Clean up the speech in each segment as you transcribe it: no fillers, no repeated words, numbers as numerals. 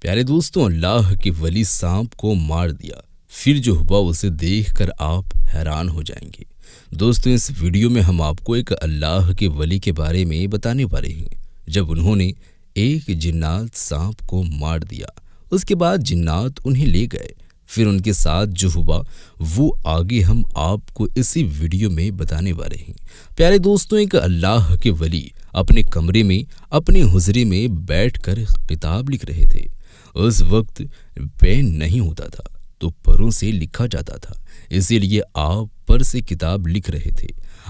प्यारे दोस्तों, अल्लाह के वली सांप को मार दिया। फिर जो हुआ उसे देखकर आप हैरान हो जाएंगे। दोस्तों, इस वीडियो में हम आपको एक अल्लाह के वली के बारे में बताने वाले हैं। जब उन्होंने एक जिन्नात सांप को मार दिया, उसके बाद जिन्नात उन्हें ले गए। फिर उनके साथ जो हुआ वो आगे हम आपको इसी वीडियो में बताने वाले हैं। प्यारे दोस्तों, एक अल्लाह के वली अपने कमरे में अपने हुजरे में बैठकर किताब लिख रहे थे। उस वक्त पेन नहीं होता था तो परों से लिखा जाता था, इसीलिए आप पर से किताब लिख रहे थे।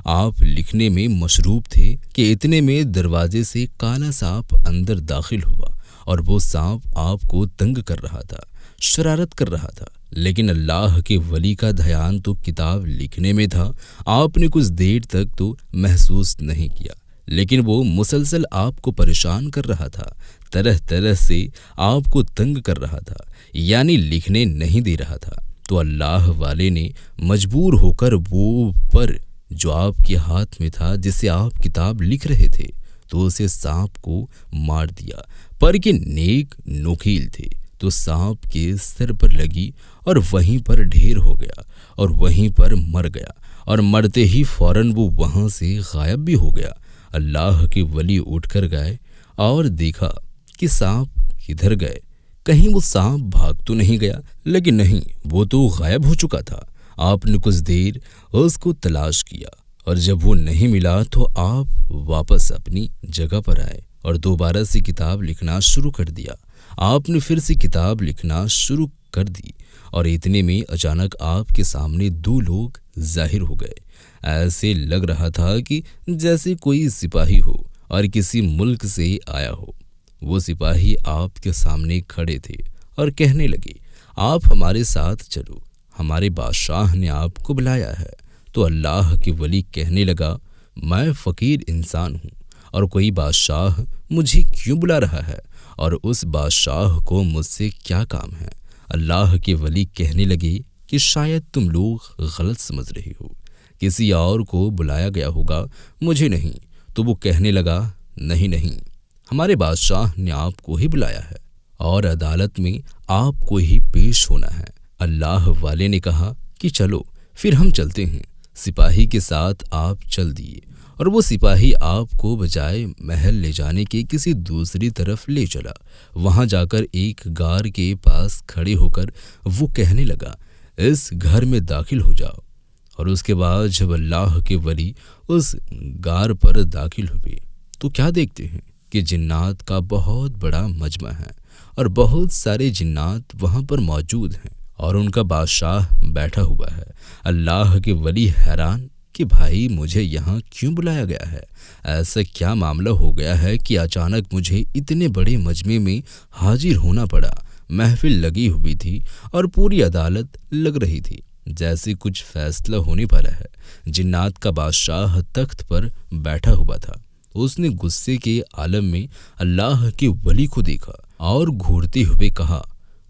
आप लिखने में मशरूफ थे कि इतने में दरवाजे से काला सांप अंदर दाखिल हुआ और वो सांप आपको तंग कर रहा था, शरारत कर रहा था। लेकिन अल्लाह के वली का ध्यान तो किताब लिखने में था। आपने कुछ देर तक तो महसूस नहीं किया, लेकिन वो मुसलसल आपको परेशान कर रहा था, तरह तरह से आपको तंग कर रहा था, यानी लिखने नहीं दे रहा था। तो अल्लाह वाले ने मजबूर होकर वो पर जो आपके हाथ में था, जिसे आप किताब लिख रहे थे, तो उसे सांप को मार दिया। पर के नेक नोकील थे तो सांप के सिर पर लगी और वहीं पर ढेर हो गया और वहीं पर मर गया, और मरते ही फौरन वो वहां से गायब भी हो गया। अल्लाह के वली उठकर गए और देखा कि सांप किधर गए। कहीं वो सांप भाग तो नहीं गया, लेकिन नहीं, वो तो गायब हो चुका था। आपने कुछ देर उसको तलाश किया और जब वो नहीं मिला तो आप वापस अपनी जगह पर आए और दोबारा से किताब लिखना शुरू कर दिया। आपने फिर से किताब लिखना शुरू कर दी और इतने में अचानक आपके सामने दो लोग जाहिर हो गए। ऐसे लग रहा था कि जैसे कोई सिपाही हो और किसी मुल्क से आया हो। वो सिपाही आपके सामने खड़े थे और कहने लगे, आप हमारे साथ चलो, हमारे बादशाह ने आपको बुलाया है। तो अल्लाह के वली कहने लगा, मैं फ़कीर इंसान हूँ और कोई बादशाह मुझे क्यों बुला रहा है और उस बादशाह को मुझसे क्या काम है। अल्लाह के वली कहने लगे कि शायद तुम लोग गलत समझ रहे हो, किसी और को बुलाया गया होगा, मुझे नहीं। तो वो कहने लगा, नहीं नहीं, हमारे बादशाह ने आपको ही बुलाया है और अदालत में आपको ही पेश होना है। अल्लाह वाले ने कहा कि चलो फिर हम चलते हैं। सिपाही के साथ आप चल दिए और वो सिपाही आपको बजाय महल ले जाने के किसी दूसरी तरफ ले चला। वहां जाकर एक गार के पास खड़े होकर वो कहने लगा, इस घर में दाखिल हो जाओ। और उसके बाद जब अल्लाह के वली उस गार पर दाखिल हुए तो क्या देखते हैं कि जिन्नात का बहुत बड़ा मजमा है और बहुत सारे जिन्नात वहां पर मौजूद हैं और उनका बादशाह बैठा हुआ है। अल्लाह के वली हैरान कि भाई मुझे यहाँ क्यों बुलाया गया है, ऐसा क्या मामला हो गया है कि अचानक मुझे इतने बड़े मजमे में हाजिर होना पड़ा। महफिल लगी हुई थी और पूरी अदालत लग रही थी, जैसे कुछ फैसला होने वाला है। जिन्नात का बादशाह तख्त पर बैठा हुआ था। उसने गुस्से के आलम में अल्लाह के वली को देखा और घूरते हुए कहा,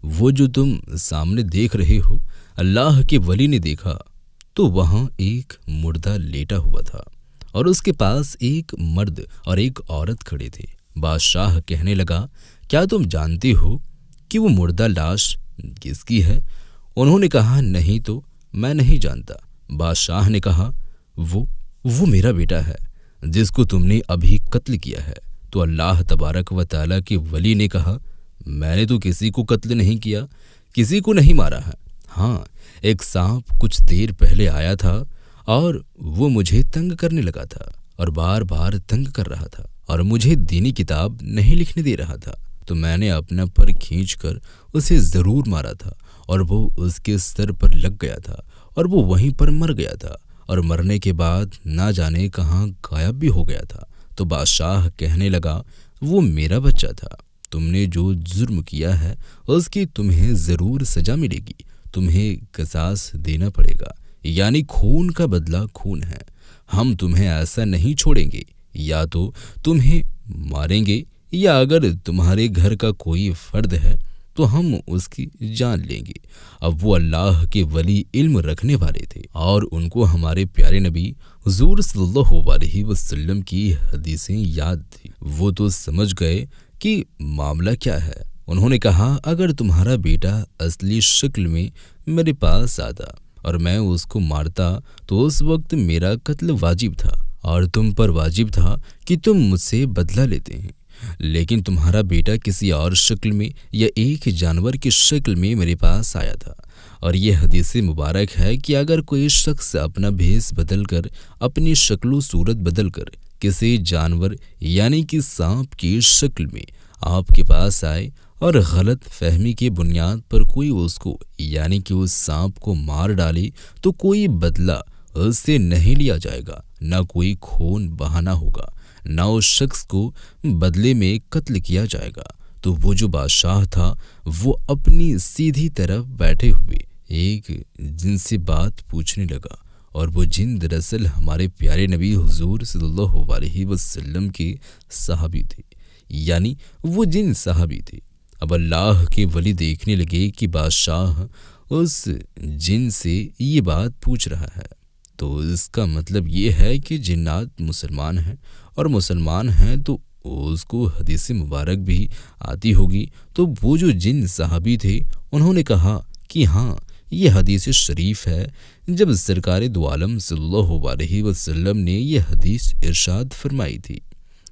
वो जो तुम सामने देख रहे हो। अल्लाह के वली ने देखा तो वहां एक मुर्दा लेटा हुआ था और उसके पास एक मर्द और एक औरत खड़े थे। बादशाह कहने लगा, क्या तुम जानते हो कि वो मुर्दा लाश किसकी है? उन्होंने कहा, नहीं तो मैं नहीं जानता। बादशाह ने कहा, वो मेरा बेटा है जिसको तुमने अभी कत्ल किया है। तो अल्लाह तबारक व तआला के वली ने कहा, मैंने तो किसी को कत्ल नहीं किया, किसी को नहीं मारा है। हाँ, एक सांप कुछ देर पहले आया था और वो मुझे तंग करने लगा था और बार बार तंग कर रहा था और मुझे दीनी किताब नहीं लिखने दे रहा था। तो मैंने अपना पर खींचकर उसे ज़रूर मारा था और वो उसके सर पर लग गया था और वो वहीं पर मर गया था और मरने के बाद ना जाने कहाँ गायब भी हो गया था। तो बादशाह कहने लगा, वो मेरा बच्चा था। तुमने जो जुर्म किया है उसकी तुम्हें ज़रूर सज़ा मिलेगी। तुम्हें क़िसास देना पड़ेगा, यानी खून का बदला खून है। हम तुम्हें ऐसा नहीं छोड़ेंगे, या तो तुम्हें मारेंगे या अगर तुम्हारे घर का कोई फर्द है तो हम उसकी जान लेंगे। अब वो अल्लाह के वली इल्म रखने वाले थे और उनको हमारे प्यारे नबी हुजूर सल्लल्लाहु अलैहि वसल्लम की हदीसें याद थी। वो तो समझ गए कि मामला क्या है उन्होंने कहा, अगर तुम्हारा बेटा असली शक्ल में मेरे पास आता और मैं उसको मारता तो उस वक्त मेरा कत्ल वाजिब था और तुम पर वाजिब था कि तुम मुझसे बदला लेते हैं। लेकिन तुम्हारा बेटा किसी और शक्ल में या एक जानवर की शक्ल में मेरे पास आया था। और ये हदीस मुबारक है कि अगर कोई शख्स अपना भेष बदल कर, अपनी शक्ल सूरत बदल कर किसी जानवर यानी कि सांप की शक्ल में आपके पास आए और गलत फहमी के बुनियाद पर कोई उसको यानी कि उस सांप को मार डाले तो कोई बदला उससे नहीं लिया जाएगा, न कोई खून बहाना होगा, न उस शख्स को बदले में कत्ल किया जाएगा। तो वो जो बादशाह था वो अपनी सीधी तरफ बैठे हुए एक जिन से बात पूछने लगा और वो जिन दरअसल हमारे प्यारे नबी हुजूर सल्लल्लाहु अलैहि वसल्लम के सहाबी थे, यानी वो जिन सहाबी थे। अब अल्लाह के वली देखने लगे कि बादशाह उस जिन से ये बात पूछ रहा है, तो इसका मतलब ये है कि जिन्नात मुसलमान हैं और मुसलमान हैं तो उसको हदीस मुबारक भी आती होगी। तो वो जो जिन सहाबी थे उन्होंने कहा कि हाँ, ये हदीस शरीफ है। जब सरकार दो आलम सल्लल्लाहु अलैहि वसल्लम ने ये हदीस इरशाद फरमाई थी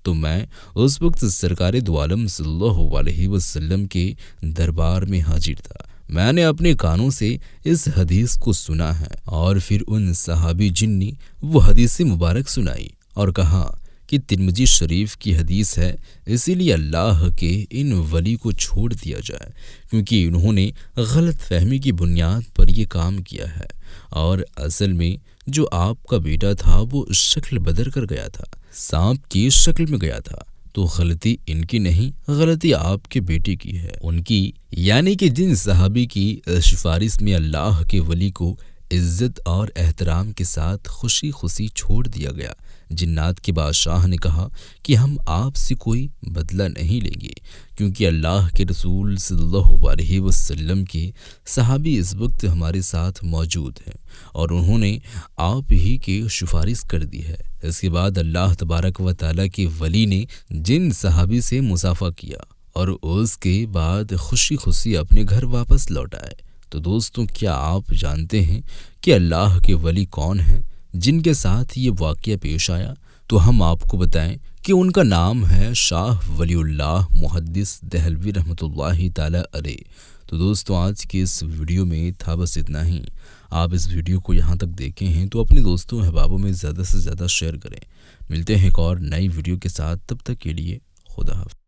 तो मैं उस वक्त सरकार दो आलम सल्लल्लाहु अलैहि वसल्लम के दरबार में हाजिर था। मैंने अपने कानों से इस हदीस को सुना है। और फिर उन सहाबी जिन ने वो हदीस मुबारक सुनाई और कहा कि तिरमिजी शरीफ की हदीस है, इसीलिए अल्लाह के इन वली को छोड़ दिया जाए क्योंकि इन्होंने गलत फहमी की बुनियाद पर ये काम किया है और असल में जो आपका बेटा था वो शक्ल बदल कर गया था, सांप की शक्ल में गया था। तो गलती इनकी नहीं, गलती आपके बेटे की है, उनकी यानी कि जिन सहाबी की सिफारिश में अल्लाह के वली को इज्जत और एहतराम के साथ खुशी खुशी छोड़ दिया गया। जिन्नात के बादशाह ने कहा कि हम आपसे कोई बदला नहीं लेंगे क्योंकि अल्लाह के रसूल सल्लल्लाहु अलैहि वसल्लम के सहाबी इस वक्त हमारे साथ मौजूद हैं और उन्होंने आप ही की सिफारिश कर दी है। इसके बाद अल्लाह तबारक व तआला के वली ने जिन सहाबी से मुसाफा किया और उसके बाद खुशी खुशी अपने घर वापस लौट आए। तो दोस्तों, क्या आप जानते हैं कि अल्लाह के वली कौन हैं जिनके साथ ये वाक़या पेश आया? तो हम आपको बताएं कि उनका नाम है शाह वलीउल्लाह मुहद्दिस दहलवी रहमतुल्लाहि ताला अलैह। तो दोस्तों, आज की इस वीडियो में था बस इतना ही। आप इस वीडियो को यहाँ तक देखे हैं तो अपने दोस्तों अहबाबों में ज़्यादा से ज़्यादा शेयर करें। मिलते हैं एक और नई वीडियो के साथ, तब तक के लिए खुदा हाफ़िज़।